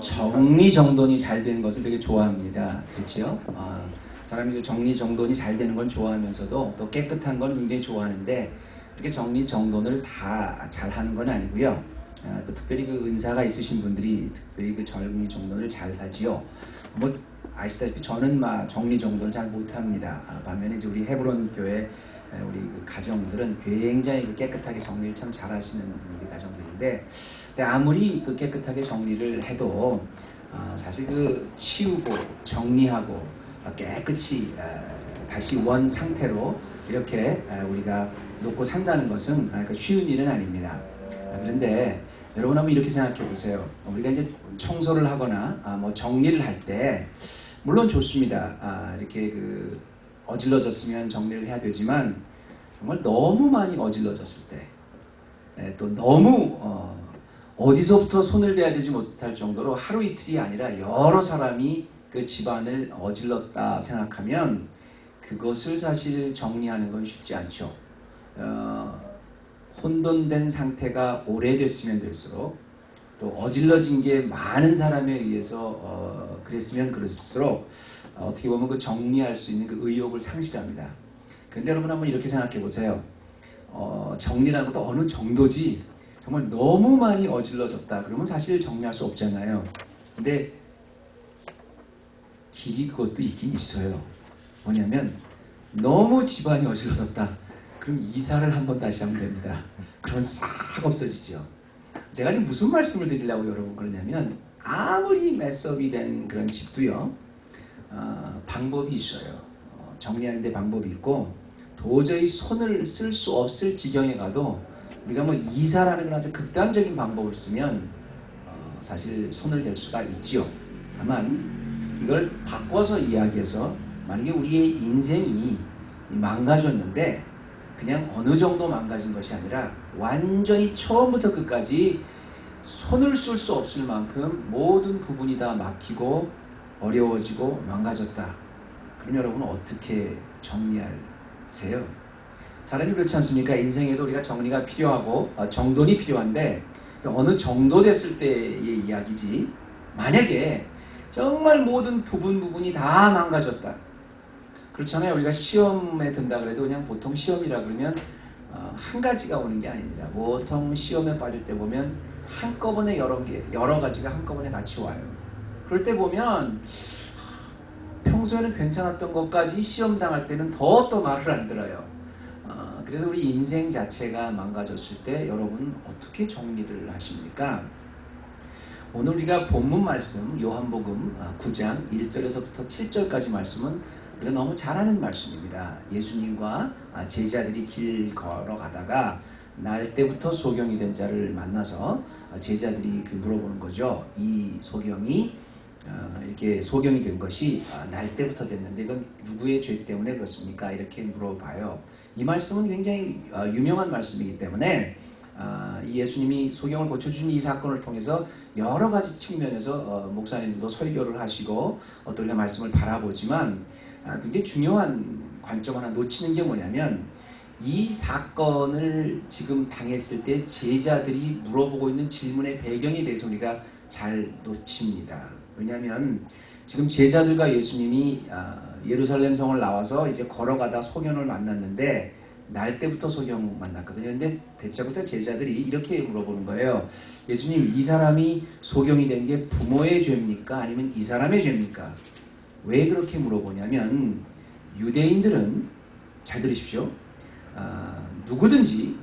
정리정돈이 잘 되는 것을 되게 좋아합니다. 그렇죠? 사람이 그 정리정돈이 잘 되는 걸 좋아하면서도 또 깨끗한 걸 굉장히 좋아하는데 이렇게 정리정돈을 다 잘하는 건 아니고요. 또 특별히 그 은사가 있으신 분들이 특별히 그 정리정돈을 잘 하지요. 뭐 아시다시피 저는 정리정돈을 잘 못합니다. 반면에 이제 우리 헤브론 교회 우리 그 가정들은 굉장히 그 깨끗하게 정리를 참 잘하시는 우리 가정들인데, 아무리 그 깨끗하게 정리를 해도 사실 그 치우고 정리하고 깨끗이 다시 원 상태로 이렇게 우리가 놓고 산다는 것은 쉬운 일은 아닙니다. 그런데 여러분 한번 이렇게 생각해 보세요. 우리가 이제 청소를 하거나 뭐 정리를 할 때 물론 좋습니다. 이렇게 그 어질러졌으면 정리를 해야 되지만 정말 너무 많이 어질러졌을 때 또 너무 어디서부터 손을 대야 되지 못할 정도로 하루 이틀이 아니라 여러 사람이 그 집안을 어질렀다 생각하면 그것을 사실 정리하는 건 쉽지 않죠. 혼돈된 상태가 오래됐으면 될수록 또 어질러진 게 많은 사람에 의해서 그랬으면 그럴수록 어떻게 보면 그 정리할 수 있는 그 의욕을 상실합니다. 그런데 여러분 한번 이렇게 생각해 보세요. 정리라는 것도 어느 정도지 정말 너무 많이 어질러졌다 그러면 사실 정리할 수 없잖아요. 근데 길이 그것도 있긴 있어요. 뭐냐면 너무 집안이 어질러졌다. 그럼 이사를 한번 다시 하면 됩니다. 그럼 싹 없어지죠. 제가 지금 무슨 말씀을 드리려고 여러분 그러냐면 아무리 매섭이 된 그런 집도요. 방법이 있어요. 정리하는 데 방법이 있고 도저히 손을 쓸 수 없을 지경에 가도 우리가 뭐 이사라는 그런 아주 극단적인 방법을 쓰면 사실 손을 댈 수가 있지요. 다만 이걸 바꿔서 이야기해서 만약에 우리의 인생이 망가졌는데 그냥 어느 정도 망가진 것이 아니라 완전히 처음부터 끝까지 손을 쓸 수 없을 만큼 모든 부분이 다 막히고 어려워지고 망가졌다. 그럼 여러분은 어떻게 정리하세요? 사람이 그렇지 않습니까? 인생에도 우리가 정리가 필요하고 정돈이 필요한데 어느 정도 됐을 때의 이야기지, 만약에 정말 모든 부분이 다 망가졌다. 그렇잖아요. 우리가 시험에 든다 그래도 그냥 보통 시험이라 그러면 한 가지가 오는 게 아닙니다. 보통 시험에 빠질 때 보면 한꺼번에 여러 가지가 한꺼번에 같이 와요. 그럴 때 보면 평소에는 괜찮았던 것까지 시험 당할 때는 더 말을 안 들어요. 그래서 우리 인생 자체가 망가졌을 때 여러분 어떻게 정리를 하십니까? 오늘 우리가 본문 말씀 요한복음 9장 1절에서부터 7절까지 말씀은 우리가 너무 잘 아는 말씀입니다. 예수님과 제자들이 길 걸어가다가 날 때부터 소경이 된 자를 만나서 제자들이 물어보는 거죠. 이 소경이 이렇게 소경이 된 것이 날 때부터 됐는데 이건 누구의 죄 때문에 그렇습니까? 이렇게 물어봐요. 이 말씀은 굉장히 유명한 말씀이기 때문에 이 예수님이 소경을 고쳐주신 이 사건을 통해서 여러 가지 측면에서 목사님도 설교를 하시고 어떤 말씀을 바라보지만 굉장히 중요한 관점 하나 놓치는 게 뭐냐면 이 사건을 지금 당했을 때 제자들이 물어보고 있는 질문의 배경에 대해서 우리가 잘 놓칩니다. 왜냐하면 지금 제자들과 예수님이 예루살렘 성을 나와서 이제 걸어가다 소경을 만났는데 날 때부터 소경 만났거든요. 근데 대체부터 제자들이 이렇게 물어보는 거예요. 예수님, 이 사람이 소경이 된 게 부모의 죄입니까? 아니면 이 사람의 죄입니까? 왜 그렇게 물어보냐면 유대인들은 잘 들으십시오. 누구든지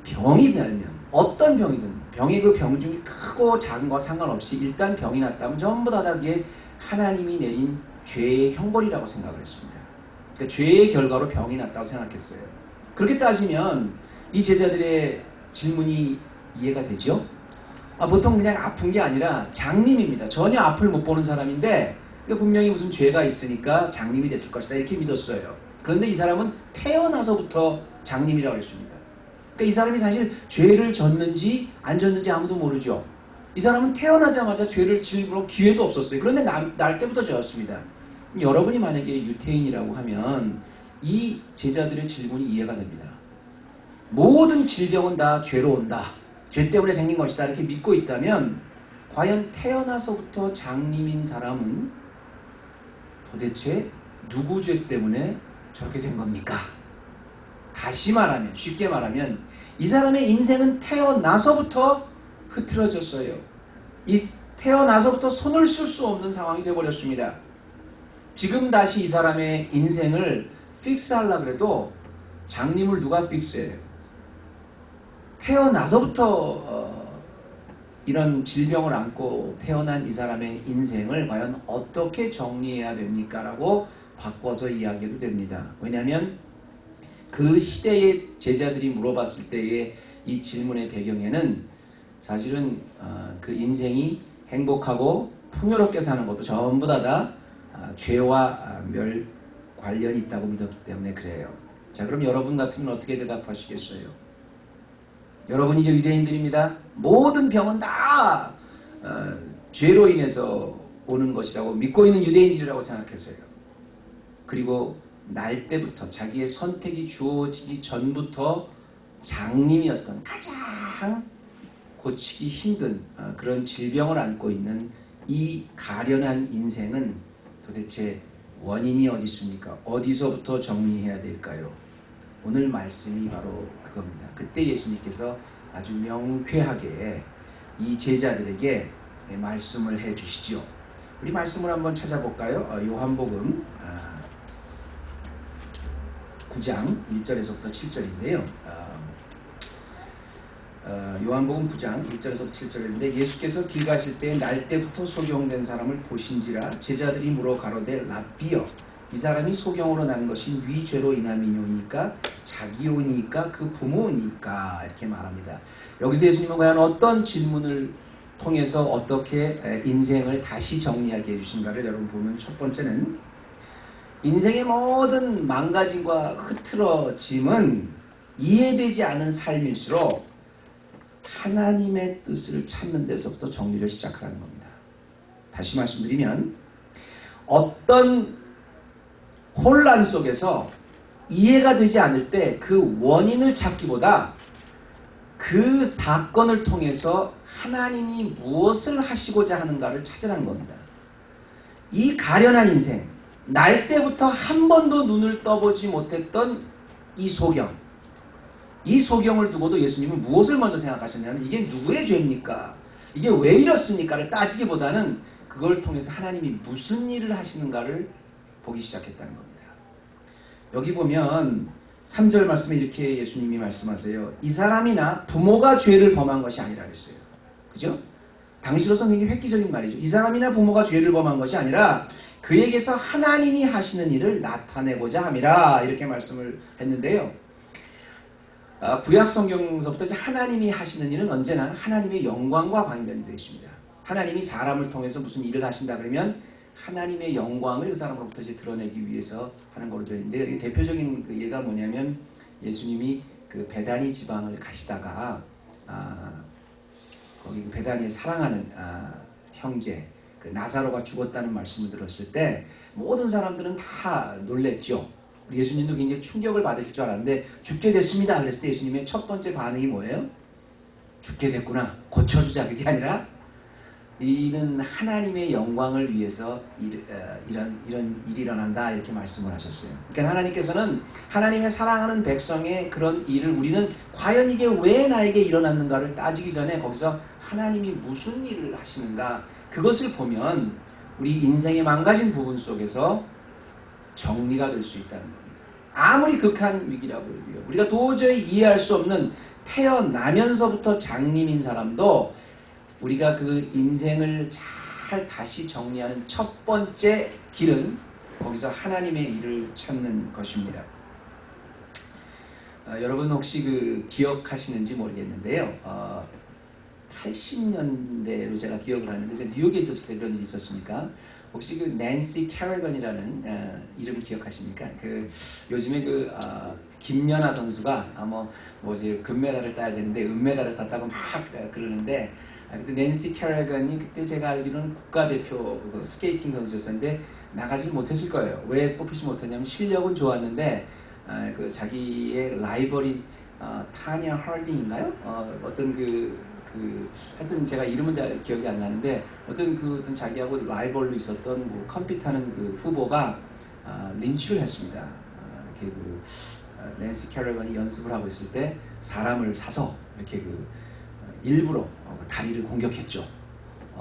병이 들면 어떤 병이든 병의 그 병중이 크고 작은 거 상관없이 일단 병이 났다면 전부 다 그게 하나님이 내린 죄의 형벌이라고 생각을 했습니다. 그러니까 죄의 결과로 병이 났다고 생각했어요. 그렇게 따지면 이 제자들의 질문이 이해가 되죠? 보통 그냥 아픈 게 아니라 장님입니다. 전혀 앞을 못 보는 사람인데 분명히 무슨 죄가 있으니까 장님이 됐을 것이다 이렇게 믿었어요. 그런데 이 사람은 태어나서부터 장님이라고 했습니다. 그러니까 이 사람이 사실 죄를 졌는지 안 졌는지 아무도 모르죠. 이 사람은 태어나자마자 죄를 지을 기회도 없었어요. 그런데 날 때부터 졌습니다. 여러분이 만약에 유태인이라고 하면 이 제자들의 질문이 이해가 됩니다. 모든 질병은 다 죄로 온다. 죄 때문에 생긴 것이다. 이렇게 믿고 있다면 과연 태어나서부터 장님인 사람은 도대체 누구 죄 때문에 저렇게 된 겁니까? 다시 말하면, 쉽게 말하면 이 사람의 인생은 태어나서부터 흐트러졌어요. 이 태어나서부터 손을 쓸 수 없는 상황이 되어버렸습니다. 지금 다시 이 사람의 인생을 픽스하려고 해도 장님을 누가 픽스해요? 태어나서부터 이런 질병을 안고 태어난 이 사람의 인생을 과연 어떻게 정리해야 됩니까? 라고 바꿔서 이야기해도 됩니다. 왜냐하면 그 시대의 제자들이 물어봤을 때의 이 질문의 배경에는 사실은 그 인생이 행복하고 풍요롭게 사는 것도 전부 다 죄와 관련이 있다고 믿었기 때문에 그래요. 자, 그럼 여러분 같으면 어떻게 대답하시겠어요? 여러분이 이제 유대인들입니다. 모든 병은 다 죄로 인해서 오는 것이라고 믿고 있는 유대인이라고 생각했어요. 그리고 날 때부터 자기의 선택이 주어지기 전부터 장님이었던 가장 고치기 힘든 그런 질병을 안고 있는 이 가련한 인생은 도대체 원인이 어디 있습니까? 어디서부터 정리해야 될까요? 오늘 말씀이 바로 그겁니다. 그때 예수님께서 아주 명쾌하게 이 제자들에게 말씀을 해 주시죠. 우리 말씀을 한번 찾아볼까요? 요한복음 9장 1절에서부터 7절인데요. 요한복음 9장 1절에서 7절인데 예수께서 길 가실 때 날 때부터 소경된 사람을 보신지라 제자들이 물어 가로되 랍비여 이 사람이 소경으로 난 것이 네 죄로 인함이니까 자기오니까 그 부모니까 이렇게 말합니다. 여기서 예수님은 과연 어떤 질문을 통해서 어떻게 인생을 다시 정리하게 해주신가를 여러분 보면 첫 번째는 인생의 모든 망가짐과 흐트러짐은 이해되지 않은 삶일수록 하나님의 뜻을 찾는 데서부터 정리를 시작하는 겁니다. 다시 말씀드리면 어떤 혼란 속에서 이해가 되지 않을 때 그 원인을 찾기보다 그 사건을 통해서 하나님이 무엇을 하시고자 하는가를 찾으라는 겁니다. 이 가련한 인생, 날 때부터 한 번도 눈을 떠보지 못했던 이 소경, 이 소경을 두고도 예수님은 무엇을 먼저 생각하셨냐면 이게 누구의 죄입니까? 이게 왜 이렇습니까를 따지기보다는 그걸 통해서 하나님이 무슨 일을 하시는가를 보기 시작했다는 겁니다. 여기 보면 3절 말씀에 이렇게 예수님이 말씀하세요. 이 사람이나 부모가 죄를 범한 것이 아니라 그랬어요. 그죠? 당시로서는 굉장히 획기적인 말이죠. 이 사람이나 부모가 죄를 범한 것이 아니라 그에게서 하나님이 하시는 일을 나타내고자 함이라 이렇게 말씀을 했는데요. 구약 성경서부터 하나님이 하시는 일은 언제나 하나님의 영광과 관련이 되어 있습니다. 하나님이 사람을 통해서 무슨 일을 하신다 그러면 하나님의 영광을 그 사람으로부터 이제 드러내기 위해서 하는 걸로 되어 있는데 대표적인 그 예가 뭐냐면 예수님이 그 베다니 지방을 가시다가 거기 베다니에 사랑하는 형제 그 나사로가 죽었다는 말씀을 들었을 때 모든 사람들은 다 놀랬죠. 예수님도 굉장히 충격을 받으실 줄 알았는데 죽게 됐습니다. 그랬을 때 예수님의 첫 번째 반응이 뭐예요? 죽게 됐구나. 고쳐주자. 그게 아니라 이는 하나님의 영광을 위해서 이런 일이 일어난다 이렇게 말씀을 하셨어요. 그러니까 하나님께서는 하나님의 사랑하는 백성의 그런 일을 우리는 과연 이게 왜 나에게 일어났는가를 따지기 전에 거기서 하나님이 무슨 일을 하시는가 그것을 보면 우리 인생의 망가진 부분 속에서 정리가 될 수 있다는 겁니다. 아무리 극한 위기라고 해도요. 우리가 도저히 이해할 수 없는 태어나면서부터 장님인 사람도 우리가 그 인생을 잘 다시 정리하는 첫 번째 길은 거기서 하나님의 일을 찾는 것입니다. 여러분 혹시 그 기억하시는지 모르겠는데요. 80년대로 제가 기억을 하는데 제가 뉴욕에 있었을 때 이런 일이 있었습니까? 혹시 그 낸시 캐러건이라는 이름 기억하십니까? 그 요즘에 그 김연아 선수가 이제 금메달을 따야 되는데 은메달을 땄다고 막 그러는데 그때 낸시 캐러건이 그때 제가 알기로는 국가대표 그 스케이팅 선수였었는데 나가지 못했을 거예요. 왜 뽑히지 못했냐면 실력은 좋았는데 그 자기의 라이벌인 타냐 하딩인가요? 어떤 그 하여튼 제가 이름은 잘 기억이 안 나는데 어떤 자기하고 라이벌로 있었던 뭐 컴피트하는 그 후보가 린치를 했습니다. 이렇게 낸시 캐러건이 연습을 하고 있을 때 사람을 사서 이렇게 일부러 다리를 공격했죠.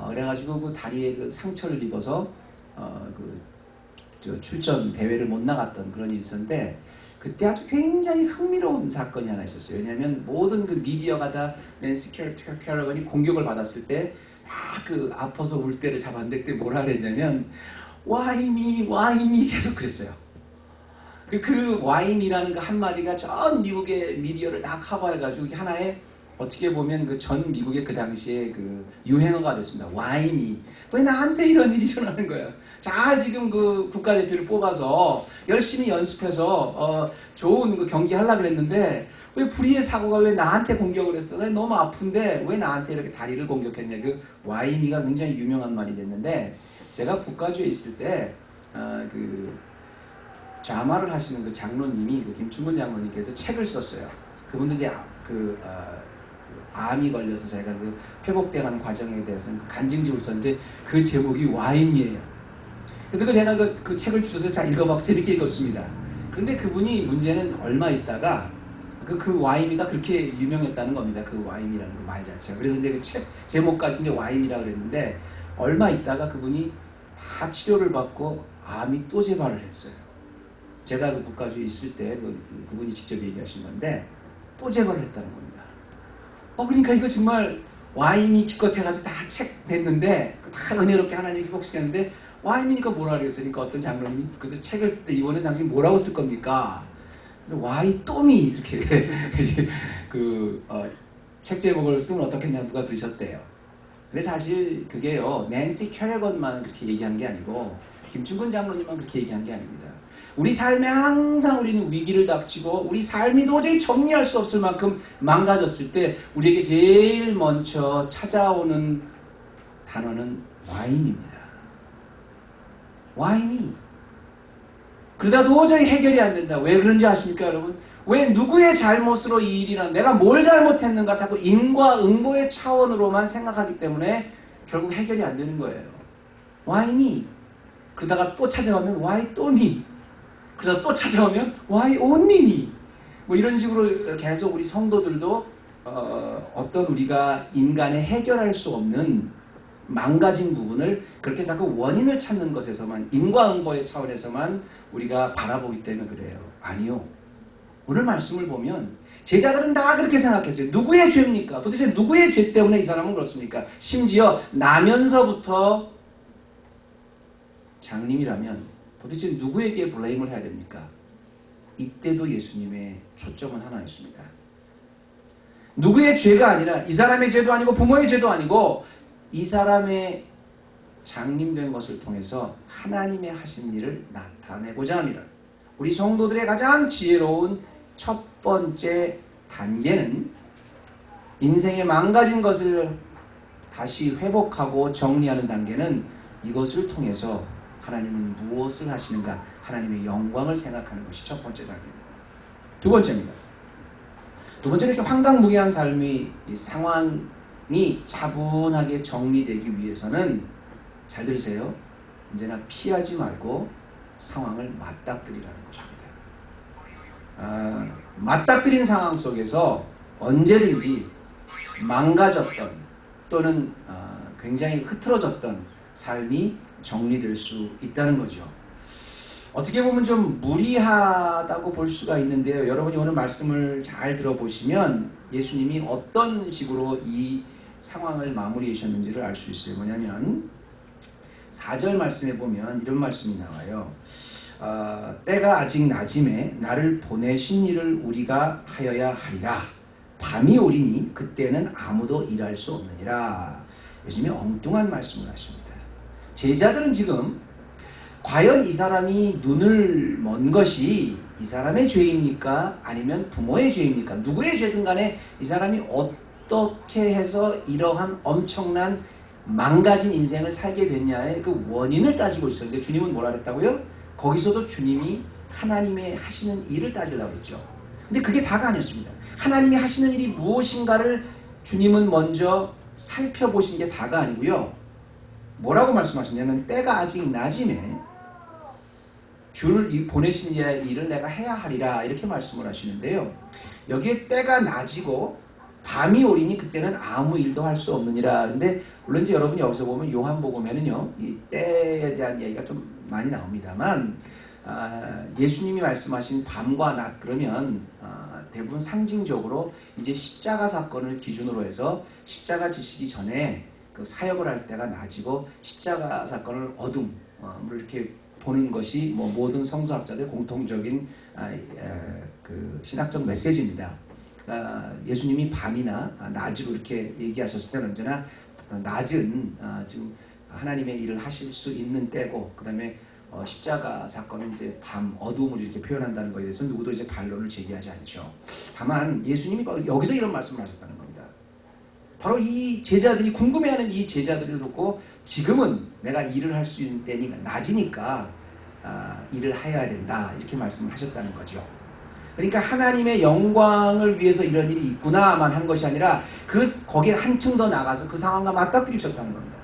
그래가지고 그 다리에 그 상처를 입어서 출전 대회를 못 나갔던 그런 일이 있었는데 그때 아주 굉장히 흥미로운 사건이 하나 있었어요. 왜냐하면 모든 그 미디어가 다 낸시 캐러건이 공격을 받았을 때 아파서 울 때를 잡았는데 그때 뭐라 그랬냐면 Why me 계속 그랬어요. 그 와인이라는 그 한마디가 전 미국의 미디어를 다 커버해가지고 하나의 어떻게 보면 그 전 미국의 그 당시에 그 유행어가 됐습니다. 와인이. 왜 나한테 이런 일이 일어나는 거야? 자, 지금 그 국가대표를 뽑아서 열심히 연습해서 좋은 그 경기 하려고 그랬는데 왜 불의의 사고가 왜 나한테 공격을 했어? 나 너무 아픈데 왜 나한테 이렇게 다리를 공격했냐? 그 와인이가 굉장히 유명한 말이 됐는데 제가 국가주에 있을 때 자마를 하시는 그 장로님이 김충근 장로님께서 책을 썼어요. 그분도 이제 암이 걸려서 자기가 회복돼가는 과정에 대해서는 간증집을 썼는데 그 제목이 와인이에요. 그래서 제가 그 책을 주셔서 잘 읽어봤고 재밌게 읽었습니다. 그런데 그분이 문제는 얼마 있다가 그 와인이가 그렇게 유명했다는 겁니다. 그 와인이라는 그 말 자체가. 그래서 이제 그 책 제목까지 이제 와인이라고 그랬는데 얼마 있다가 그분이 다 치료를 받고 암이 또 재발을 했어요. 제가 그 국가주에 있을 때 그분이 직접 얘기하신 건데 또 재발을 했다는 겁니다. 그러니까 이거 정말 와인이 기껏해가지고 다 책 됐는데 다 은혜롭게 하나님 회복시켰는데 와인이니까 뭐라 그랬으니까 어떤 장로님이 그래서 책을 쓸 때 이번에 당신 뭐라고 쓸 겁니까? 와이 또미 이렇게 책 제목을 쓰면 어떻겠냐 누가 들으셨대요. 근데 사실 그게요 낸시 캐러건만 그렇게 얘기한 게 아니고 김충근 장로님만 그렇게 얘기한 게 아닙니다. 우리 삶에 항상 우리는 위기를 닥치고 우리 삶이 도저히 정리할 수 없을 만큼 망가졌을 때 우리에게 제일 먼저 찾아오는 단어는 와인입니다. 와인이. 그러다 도저히 해결이 안 된다. 왜 그런지 아십니까 여러분? 왜 누구의 잘못으로 이 일이나 내가 뭘 잘못했는가 자꾸 인과응보의 차원으로만 생각하기 때문에 결국 해결이 안 되는 거예요. 와인이. 그러다가 또 찾아오면 와이 또니. 그러다 또 찾아오면 와이 온니니. 뭐 이런 식으로 계속 우리 성도들도 어떤 우리가 인간의 해결할 수 없는 망가진 부분을 그렇게 자꾸 원인을 찾는 것에서만 인과응보의 차원에서만 우리가 바라보기 때문에 그래요. 아니요. 오늘 말씀을 보면 제자들은 다 그렇게 생각했어요. 누구의 죄입니까? 도대체 누구의 죄 때문에 이 사람은 그렇습니까? 심지어 나면서부터 장님이라면 도대체 누구에게 블레임을 해야 됩니까? 이때도 예수님의 초점은 하나였습니다. 누구의 죄가 아니라 이 사람의 죄도 아니고 부모의 죄도 아니고 이 사람의 장님된 것을 통해서 하나님의 하신 일을 나타내고자 합니다. 우리 성도들의 가장 지혜로운 첫 번째 단계는 인생의 망가진 것을 다시 회복하고 정리하는 단계는 이것을 통해서 하나님은 무엇을 하시는가 하나님의 영광을 생각하는 것이 첫 번째 단계입니다. 두 번째입니다. 두 번째는 이렇게 황당무계한 삶의 이 상황이 차분하게 정리되기 위해서는 잘 들으세요. 언제나 피하지 말고 상황을 맞닥뜨리라는 것입니다. 맞닥뜨린 상황 속에서 언제든지 망가졌던 또는 굉장히 흐트러졌던 삶이 정리될 수 있다는 거죠. 어떻게 보면 좀 무리하다고 볼 수가 있는데요. 여러분이 오늘 말씀을 잘 들어보시면 예수님이 어떤 식으로 이 상황을 마무리하셨는지를 알 수 있어요. 뭐냐면 4절 말씀에 보면 이런 말씀이 나와요. 때가 아직 낮임에 나를 보내신 일을 우리가 하여야 하리라. 밤이 오리니 그때는 아무도 일할 수 없느니라. 예수님이 엉뚱한 말씀을 하십니다. 제자들은 지금 과연 이 사람이 눈을 먼 것이 이 사람의 죄입니까? 아니면 부모의 죄입니까? 누구의 죄든 간에 이 사람이 어떻게 해서 이러한 엄청난 망가진 인생을 살게 됐냐의 그 원인을 따지고 있었는데 주님은 뭐라 그랬다고요? 거기서도 주님이 하나님의 하시는 일을 따지려고 했죠. 근데 그게 다가 아니었습니다. 하나님이 하시는 일이 무엇인가를 주님은 먼저 살펴보신 게 다가 아니고요. 뭐라고 말씀하시냐면 때가 아직 낮이네. 주를 보내신 이의 일을 내가 해야 하리라 이렇게 말씀을 하시는데요. 여기에 때가 낮이고 밤이 오리니 그때는 아무 일도 할 수 없느니라. 근데 물론 이제 여러분이 여기서 보면 요한복음에는요, 이 때에 대한 얘기가 좀 많이 나옵니다만 예수님이 말씀하신 밤과 낮 그러면 대부분 상징적으로 이제 십자가 사건을 기준으로 해서 십자가 지시기 전에 그 사역을 할 때가 낮이고 십자가 사건을 어둠을 이렇게 보는 것이 뭐 모든 성서학자들의 공통적인 그 신학적 메시지입니다. 예수님이 밤이나 낮으로 이렇게 얘기하셨을 때는 언제나 낮은 지금 하나님의 일을 하실 수 있는 때고, 그 다음에 십자가 사건은 이제 밤, 어두움을 이렇게 표현한다는 것에 대해서 누구도 이제 반론을 제기하지 않죠. 다만 예수님이 여기서 이런 말씀을 하셨다는 겁니다. 바로 이 제자들이 궁금해하는 이 제자들을 놓고 지금은 내가 일을 할 수 있는 때니까 낮이니까 일을 해야 된다 이렇게 말씀을 하셨다는 거죠. 그러니까 하나님의 영광을 위해서 이런 일이 있구나만 한 것이 아니라 거기에 한층 더 나가서 그 상황과 맞닥뜨리셨다는 겁니다.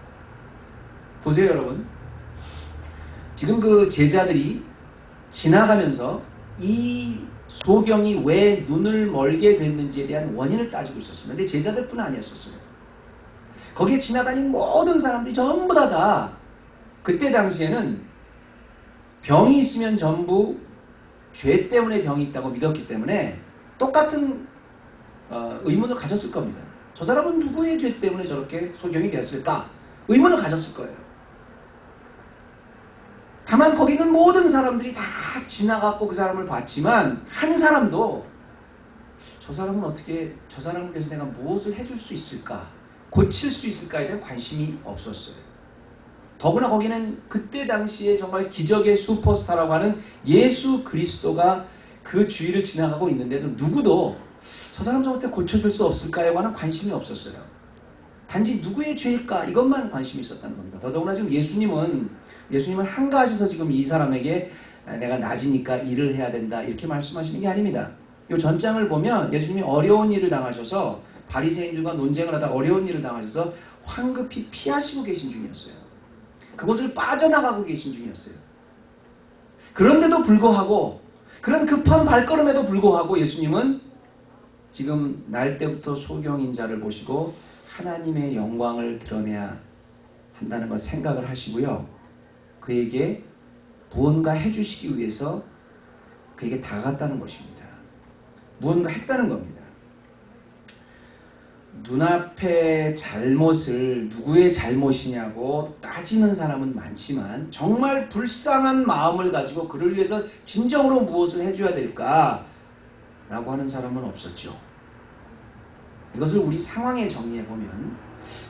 보세요 여러분. 지금 그 제자들이 지나가면서 이 소경이 왜 눈을 멀게 됐는지에 대한 원인을 따지고 있었습니다. 근데 제자들뿐 아니었었어요. 거기에 지나다니는 모든 사람들이 전부 다 그때 당시에는 병이 있으면 전부 죄 때문에 병이 있다고 믿었기 때문에 똑같은 의문을 가졌을 겁니다. 저 사람은 누구의 죄 때문에 저렇게 소경이 되었을까? 의문을 가졌을 거예요. 다만 거기는 모든 사람들이 다 지나갔고 그 사람을 봤지만 한 사람도 저 사람은 어떻게, 저 사람을 위해서 내가 무엇을 해줄 수 있을까, 고칠 수 있을까에 대한 관심이 없었어요. 더구나 거기는 그때 당시에 정말 기적의 슈퍼스타라고 하는 예수 그리스도가 그 주위를 지나가고 있는데도 누구도 저 사람 저한테 고쳐줄 수 없을까에 관한 관심이 없었어요. 단지 누구의 죄일까 이것만 관심이 있었다는 겁니다. 더더구나 지금 예수님은 한가하셔서 지금 이 사람에게 내가 낮이니까 일을 해야 된다 이렇게 말씀하시는 게 아닙니다. 이 전장을 보면 예수님이 어려운 일을 당하셔서 바리새인들과 논쟁을 하다 어려운 일을 당하셔서 황급히 피하시고 계신 중이었어요. 그곳을 빠져나가고 계신 중이었어요. 그런데도 불구하고, 그런 급한 발걸음에도 불구하고 예수님은 지금 날 때부터 소경인 자를 보시고 하나님의 영광을 드러내야 한다는 걸 생각을 하시고요. 그에게 무언가 해주시기 위해서 그에게 다가갔다는 것입니다. 무언가 했다는 겁니다. 눈앞의 잘못을 누구의 잘못이냐고 따지는 사람은 많지만 정말 불쌍한 마음을 가지고 그를 위해서 진정으로 무엇을 해줘야 될까 라고 하는 사람은 없었죠. 이것을 우리 상황에 정리해보면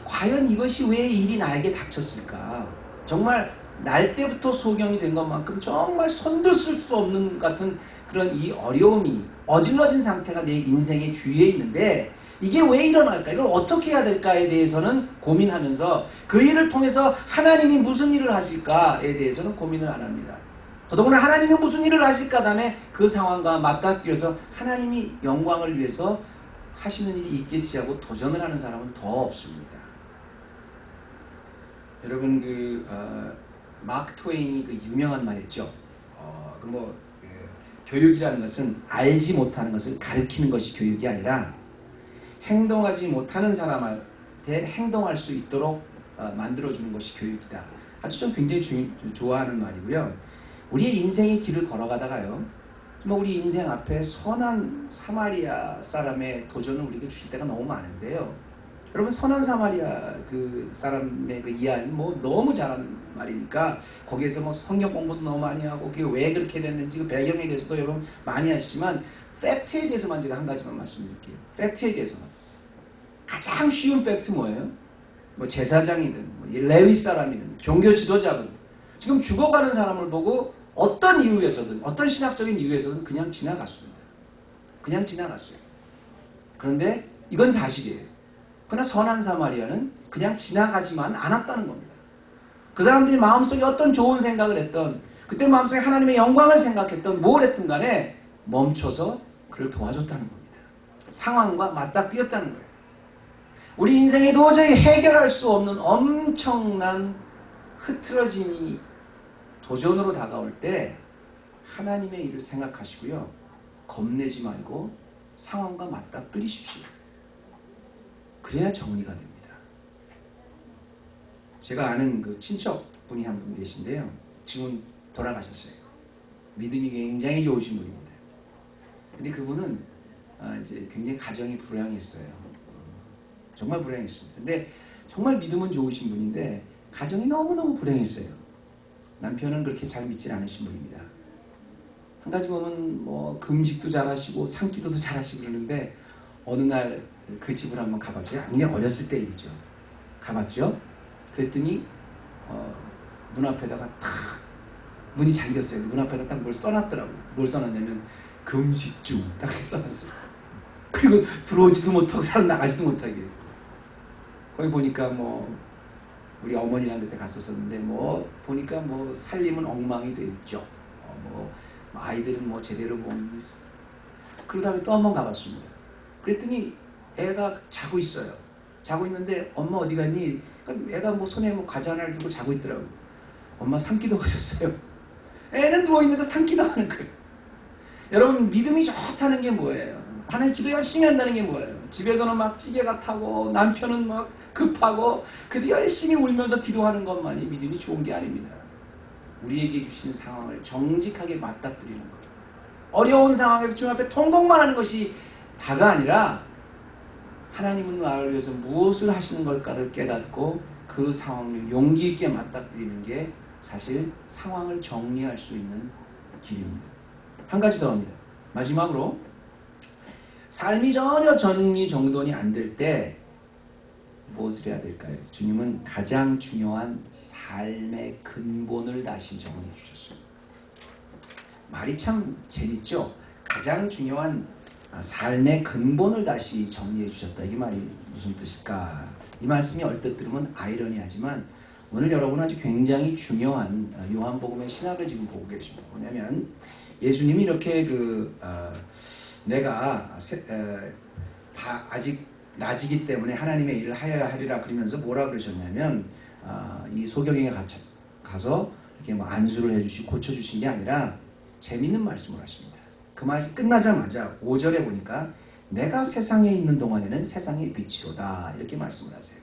과연 이것이 왜 일이 나에게 닥쳤을까? 정말 날 때부터 소경이 된 것만큼 정말 손들 쓸 수 없는 같은 그런 이 어려움이 어질러진 상태가 내 인생의 주위에 있는데 이게 왜 일어날까? 이걸 어떻게 해야 될까에 대해서는 고민하면서 그 일을 통해서 하나님이 무슨 일을 하실까에 대해서는 고민을 안 합니다. 더더구나 하나님이 무슨 일을 하실까 다음에 그 상황과 맞닥뜨려서 하나님이 영광을 위해서 하시는 일이 있겠지 하고 도전을 하는 사람은 더 없습니다. 여러분 마크 트웨인이 그 유명한 말 했죠. 교육이라는 것은 알지 못하는 것을 가르치는 것이 교육이 아니라 행동하지 못하는 사람한테 행동할 수 있도록 만들어주는 것이 교육이다. 아주 좀 굉장히 좋아하는 말이고요. 우리의 인생의 길을 걸어가다가요, 우리 인생 앞에 선한 사마리아 사람의 도전을 우리에게 주실 때가 너무 많은데요. 여러분 선한 사마리아 그 사람의 그 이야기는 너무 잘하는 말이니까 거기에서 성경 공부도 너무 많이 하고 그게 왜 그렇게 됐는지 그 배경에 대해서도 여러분 많이 하시지만 팩트에 대해서만 제가 한 가지만 말씀드릴게요. 팩트에 대해서만. 가장 쉬운 팩트 뭐예요? 제사장이든 레위 사람이든 종교 지도자든 지금 죽어가는 사람을 보고 어떤 이유에서든 어떤 신학적인 이유에서든 그냥 지나갔습니다. 그냥 지나갔어요. 그런데 이건 사실이에요. 그러나 선한 사마리아는 그냥 지나가지만 않았다는 겁니다. 그 사람들이 마음속에 어떤 좋은 생각을 했던, 그때 마음속에 하나님의 영광을 생각했던 뭘 했든 간에 멈춰서 그를 도와줬다는 겁니다. 상황과 맞닥뜨렸다는 거예요. 우리 인생에 도저히 해결할 수 없는 엄청난 흐트러짐이 도전으로 다가올 때 하나님의 일을 생각하시고요. 겁내지 말고 상황과 맞닥뜨리십시오. 그래야 정리가 됩니다. 제가 아는 그 친척분이 한 분 계신데요. 지금 돌아가셨어요. 믿음이 굉장히 좋으신 분입니다. 근데 그분은 이제 굉장히 가정이 불행했어요. 정말 불행했습니다. 근데 정말 믿음은 좋으신 분인데 가정이 너무너무 불행했어요. 남편은 그렇게 잘 믿질 않으신 분입니다. 한 가지 보면 뭐 금식도 잘하시고 산기도도 잘하시고 그러는데 어느 날 그 집을 한번 가봤어요. 그냥 어렸을 때 일이죠. 가봤죠. 그랬더니 문 앞에다가 탁 문이 잠겼어요. 문 앞에다 딱 뭘 써놨더라고요. 뭘 써놨냐면 금식 중 딱 써놨어요. 그리고 들어오지도 못하고 사람 나가지도 못하게. 거기 보니까 뭐 우리 어머니랑 그때 갔었었는데 뭐 보니까 뭐 살림은 엉망이 돼 있죠. 뭐 아이들은 뭐 제대로 못 그러다가 또 한 번 가봤습니다. 그랬더니 애가 자고 있어요. 자고 있는데 엄마 어디 갔니? 애가 뭐 손에 뭐 과자 하나를 들고 자고 있더라고요. 엄마 산기도 하셨어요. 애는 누워있는데 산기도 하는 거예요. 여러분 믿음이 좋다는 게 뭐예요? 하나님 기도 열심히 한다는 게 뭐예요? 집에서는 막 찌개가 타고 남편은 막 급하고 그래도 열심히 울면서 기도하는 것만이 믿음이 좋은 게 아닙니다. 우리에게 주신 상황을 정직하게 맞닥뜨리는 거예요. 어려운 상황에서 주님 앞에 통곡만 하는 것이 다가 아니라 하나님은 나를 위해서 무엇을 하시는 걸까를 깨닫고 그 상황을 용기 있게 맞닥뜨리는 게 사실 상황을 정리할 수 있는 길입니다. 한 가지 더 합니다. 마지막으로 삶이 전혀 정리정돈이 안 될 때 무엇을 해야 될까요? 주님은 가장 중요한 삶의 근본을 다시 정리해 주셨습니다. 말이 참 재밌죠? 가장 중요한 삶의 근본을 다시 정리해 주셨다. 이 말이 무슨 뜻일까? 이 말씀이 얼핏 들으면 아이러니하지만 오늘 여러분 아주 굉장히 중요한 요한복음의 신학을 지금 보고 계십니다. 뭐냐면 예수님이 이렇게 내가 아직 낮이기 때문에 하나님의 일을 하여야 하리라 그러면서 뭐라 그러셨냐면 이 소경에게 가서 이렇게 뭐 안수를 해주시고 고쳐주신 게 아니라 재밌는 말씀을 하십니다. 그 말이 끝나자마자 5절에 보니까 내가 세상에 있는 동안에는 세상의 빛이로다 이렇게 말씀을 하세요.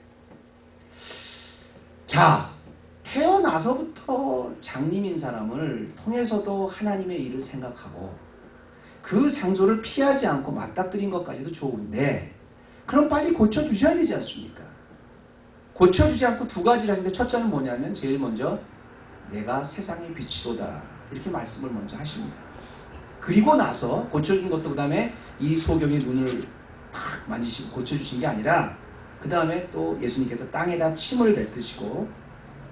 자, 태어나서부터 장님인 사람을 통해서도 하나님의 일을 생각하고 그 장소를 피하지 않고 맞닥뜨린 것까지도 좋은데 그럼 빨리 고쳐주셔야 되지 않습니까? 고쳐주지 않고 두 가지를 하는데 첫째는 뭐냐면 제일 먼저 내가 세상의 빛이로다 이렇게 말씀을 먼저 하십니다. 그리고 나서 고쳐준 것도 그 다음에 이 소경의 눈을 탁 만지시고 고쳐주신 게 아니라 그 다음에 또 예수님께서 땅에다 침을 뱉으시고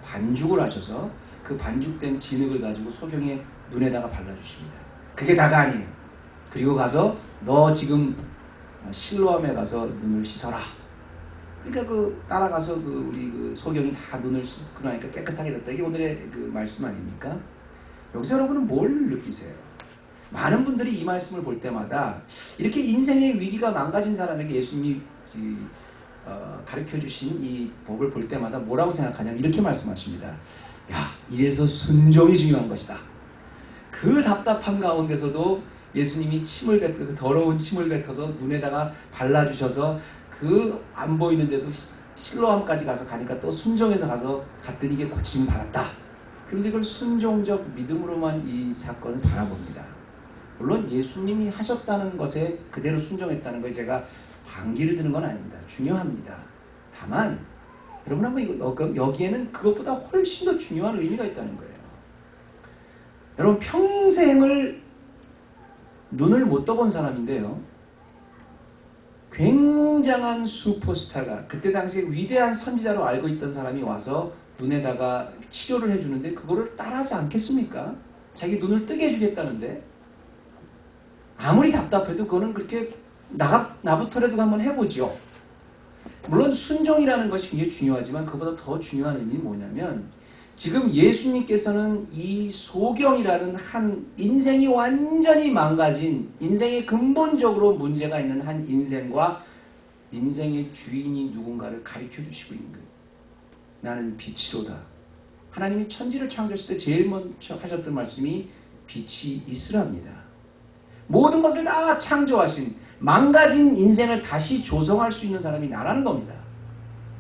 반죽을 하셔서 그 반죽된 진흙을 가지고 소경의 눈에다가 발라주십니다. 그게 다가 아니에요. 그리고 가서 너 지금 실로암에 가서 눈을 씻어라. 그러니까 따라가서 우리 소경이 다 눈을 씻고 나니까 깨끗하게 됐다. 이게 오늘의 그 말씀 아닙니까? 여기서 여러분은 뭘 느끼세요? 많은 분들이 이 말씀을 볼 때마다 이렇게 인생의 위기가 망가진 사람에게 예수님이 가르쳐주신 이 법을 볼 때마다 뭐라고 생각하냐면 이렇게 말씀하십니다. 야, 이래서 순종이 중요한 것이다. 그 답답한 가운데서도 예수님이 침을 뱉어서 더러운 침을 뱉어서 눈에다가 발라주셔서 그 안 보이는데도 실로암까지 가니까 또 순종해서 갔더니 이게 고침을 받았다. 그런데 그걸 순종적 믿음으로만 이 사건을 바라봅니다. 물론 예수님이 하셨다는 것에 그대로 순종했다는 것에 제가 반기를 드는 건 아닙니다. 중요합니다. 다만 여러분 한번 여기에는 그것보다 훨씬 더 중요한 의미가 있다는 거예요. 여러분 평생을 눈을 못 떠본 사람인데요. 굉장한 슈퍼스타가 그때 당시에 위대한 선지자로 알고 있던 사람이 와서 눈에다가 치료를 해주는데 그거를 따라하지 않겠습니까? 자기 눈을 뜨게 해주겠다는데 아무리 답답해도 그거는 그렇게 나부터라도 한번 해보죠. 물론 순종이라는 것이 굉장히 중요하지만 그보다 더 중요한 의미는 뭐냐면 지금 예수님께서는 이 소경이라는 한 인생이 완전히 망가진 인생에 근본적으로 문제가 있는 한 인생과 인생의 주인이 누군가를 가르쳐 주시고 있는 거예요. 나는 빛이로다. 하나님이 천지를 창조했을 때 제일 먼저 하셨던 말씀이 빛이 있으랍니다. 모든 것을 다 창조하신 망가진 인생을 다시 조성할 수 있는 사람이 나라는 겁니다.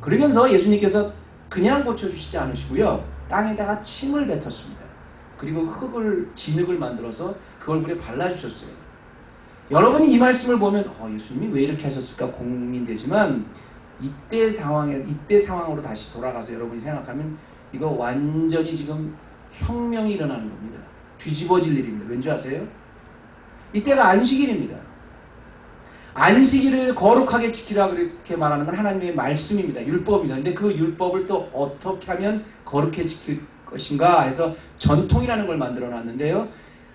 그러면서 예수님께서 그냥 고쳐주시지 않으시고요. 땅에다가 침을 뱉었습니다. 그리고 진흙을 만들어서 그 얼굴에 발라주셨어요. 여러분이 이 말씀을 보면 예수님이 왜 이렇게 하셨을까 고민되지만 이때 상황으로 다시 돌아가서 여러분이 생각하면 이거 완전히 지금 혁명이 일어나는 겁니다. 뒤집어질 일입니다. 왠지 아세요? 이때가 안식일입니다. 안식일을 거룩하게 지키라 그렇게 말하는 건 하나님의 말씀입니다. 율법입니다. 근데 그 율법을 또 어떻게 하면 거룩해 지킬 것인가 해서 전통이라는 걸 만들어 놨는데요.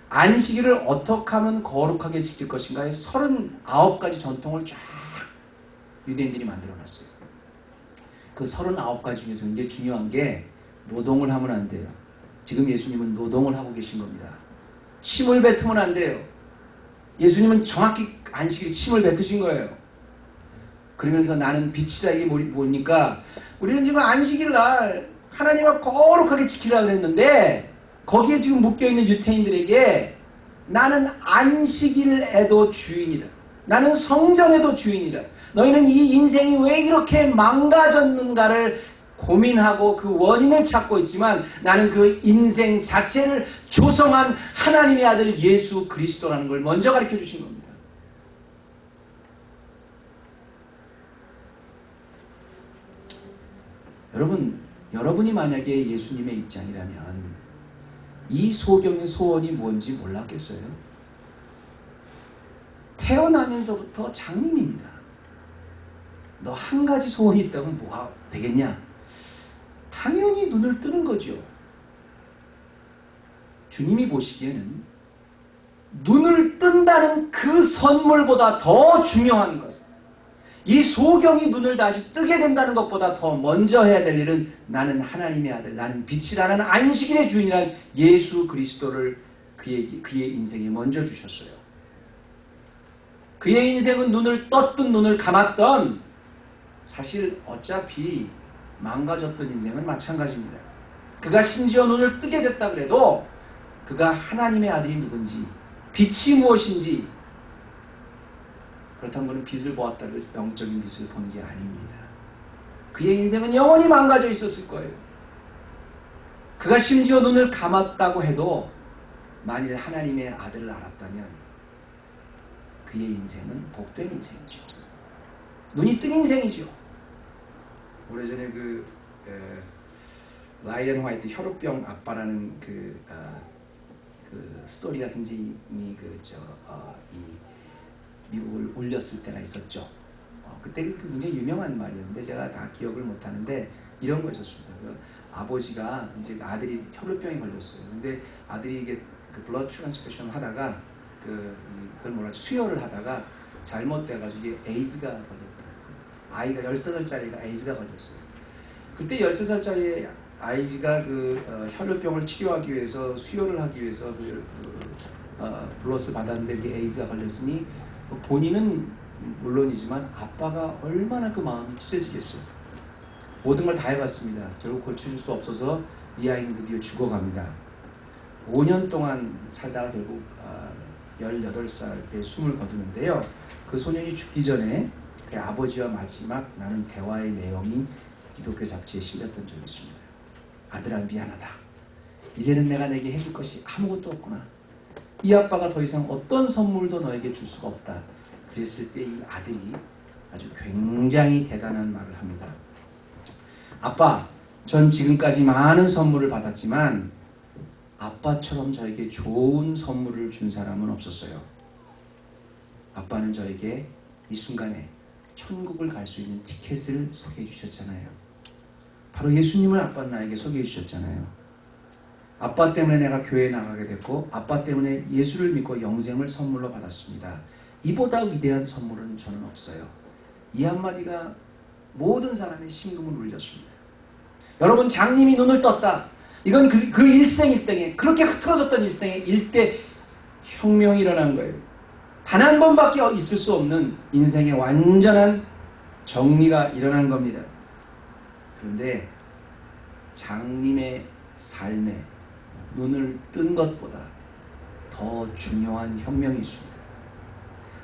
안식일을 어떻게 하면 거룩하게 지킬 것인가 해서 39가지 전통을 쫙 유대인들이 만들어 놨어요. 그 39가지 중에서 이제 중요한 게 노동을 하면 안 돼요. 지금 예수님은 노동을 하고 계신 겁니다. 침을 뱉으면 안 돼요. 예수님은 정확히 안식일에 침을 뱉으신 거예요. 그러면서 나는 빛이다 이게 뭐니까 우리는 지금 안식일 날 하나님을 거룩하게 지키려고 했는데 거기에 지금 묶여있는 유태인들에게 나는 안식일에도 주인이다. 나는 성전에도 주인이다. 너희는 이 인생이 왜 이렇게 망가졌는가를 고민하고 그 원인을 찾고 있지만 나는 그 인생 자체를 조성한 하나님의 아들 예수 그리스도라는 걸 먼저 가르쳐 주신 겁니다. 여러분이 만약에 예수님의 입장이라면 이 소경의 소원이 뭔지 몰랐겠어요? 태어나면서부터 장님입니다. 너 한 가지 소원이 있다면 뭐가 되겠냐? 당연히 눈을 뜨는 거죠. 주님이 보시기에는 눈을 뜬다는 그 선물보다 더 중요한 것, 이 소경이 눈을 다시 뜨게 된다는 것보다 더 먼저 해야 될 일은 나는 하나님의 아들, 나는 빛이라는 안식일의 주인이란 예수 그리스도를 그의 인생에 먼저 주셨어요. 그의 인생은 눈을 떴든 눈을 감았던 사실 어차피 망가졌던 인생은 마찬가지입니다. 그가 심지어 눈을 뜨게 됐다 그래도 그가 하나님의 아들이 누군지 빛이 무엇인지 그렇다면 그는 빛을 보았다고 영적인 빛을 본 게 아닙니다. 그의 인생은 영원히 망가져 있었을 거예요. 그가 심지어 눈을 감았다고 해도 만일 하나님의 아들을 알았다면 그의 인생은 복된 인생이죠. 눈이 뜬 인생이죠. 오래전에 라이언 화이트 혈우병 아빠라는 그 스토리가 굉장히 미국을 울렸을 때가 있었죠. 그때 굉장히 유명한 말이었는데 제가 다 기억을 못하는데 이런 거였습니다. 아버지가 이제 아들이 혈우병에 걸렸어요. 근데 아들이 이게 블러드 트랜스퓨전 하다가 그걸 뭐라 수혈을 하다가 잘못돼가지고 이게 에이즈가 걸렸더라고요. 아이가 13살짜리가 에이즈가 걸렸어요. 그때 13살짜리 아이가 혈우병을 치료하기 위해서 수혈을 하기 위해서 블러스를 받았는데 이게 에이즈가 걸렸으니 본인은 물론이지만 아빠가 얼마나 그 마음이 찢어지겠어요. 모든 걸 다 해봤습니다. 결국 고쳐줄 수 없어서 이 아이는 드디어 죽어갑니다. 5년 동안 살다가 결국 18살 때 숨을 거두는데요. 그 소년이 죽기 전에 그 아버지와 마지막 나눈 대화의 내용이 기독교 잡지에 실렸던 적이 있습니다. 아들아 미안하다. 이제는 내가 내게 해줄 것이 아무것도 없구나. 이 아빠가 더 이상 어떤 선물도 너에게 줄 수가 없다. 그랬을 때 이 아들이 아주 굉장히 대단한 말을 합니다. 아빠, 전 지금까지 많은 선물을 받았지만 아빠처럼 저에게 좋은 선물을 준 사람은 없었어요. 아빠는 저에게 이 순간에 천국을 갈 수 있는 티켓을 소개해 주셨잖아요. 바로 예수님을 아빠는 나에게 소개해 주셨잖아요. 아빠 때문에 내가 교회에 나가게 됐고 아빠 때문에 예수를 믿고 영생을 선물로 받았습니다. 이보다 위대한 선물은 저는 없어요. 이 한마디가 모든 사람의 심금을 울렸습니다. 여러분, 장님이 눈을 떴다. 이건 그 일생에 그렇게 흐트러졌던 일생에 일대 혁명이 일어난 거예요. 단 한 번밖에 있을 수 없는 인생의 완전한 정리가 일어난 겁니다. 그런데 장님의 삶에 눈을 뜬 것보다 더 중요한 혁명이 있습니다.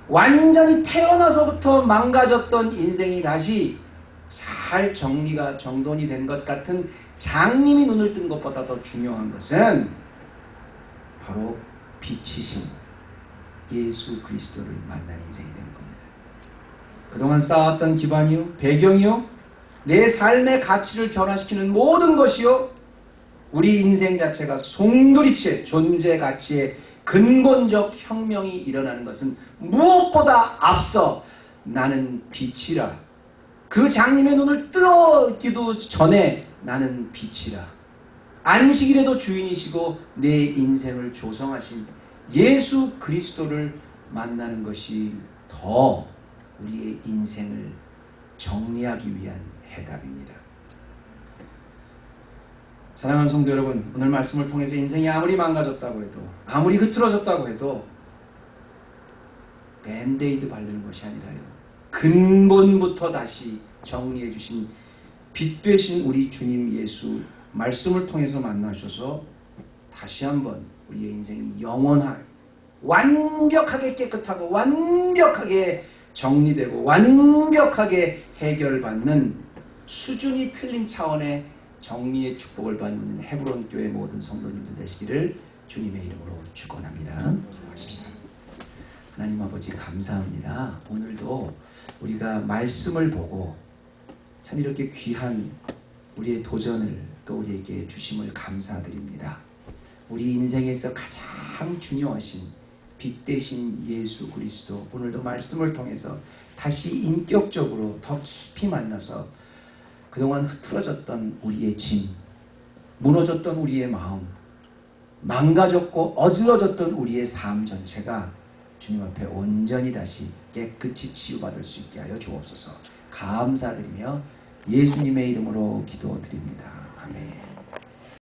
완전히 태어나서부터 망가졌던 인생이 다시 잘 정리가 정돈이 된 것 같은 장님이 눈을 뜬 것보다 더 중요한 것은 바로 빛이신 예수 그리스도를 만난 인생이 되는 겁니다. 그동안 쌓았던 기반이요, 배경이요, 내 삶의 가치를 변화시키는 모든 것이요, 우리 인생 자체가 송두리째 존재 가치의 근본적 혁명이 일어나는 것은 무엇보다 앞서 나는 빛이라, 그 장님의 눈을 뜨기도 전에 나는 빛이라, 안식일에도 주인이시고 내 인생을 조성하신 예수 그리스도를 만나는 것이 더 우리의 인생을 정리하기 위한 해답입니다. 사랑하는 성도 여러분, 오늘 말씀을 통해서 인생이 아무리 망가졌다고 해도, 아무리 흐트러졌다고 해도 밴드에이드 바르는 것이 아니라요, 근본부터 다시 정리해 주신 빛 되신 우리 주님 예수 말씀을 통해서 만나셔서 다시 한번 우리의 인생이 영원한, 완벽하게 깨끗하고 완벽하게 정리되고 완벽하게 해결받는, 수준이 틀린 차원의 정리의 축복을 받는 헤브론 교회 모든 성도님들 되시기를 주님의 이름으로 축원합니다. 기도하십시다. 하나님 아버지 감사합니다. 오늘도 우리가 말씀을 보고 참 이렇게 귀한 우리의 도전을 또 우리에게 주심을 감사드립니다. 우리 인생에서 가장 중요하신 빛 대신 예수 그리스도, 오늘도 말씀을 통해서 다시 인격적으로 더 깊이 만나서 그동안 흐트러졌던 우리의 짐, 무너졌던 우리의 마음, 망가졌고 어지러졌던 우리의 삶 전체가 주님 앞에 온전히 다시 깨끗이 치유받을 수 있게 하여 주옵소서. 감사드리며 예수님의 이름으로 기도드립니다. 아멘.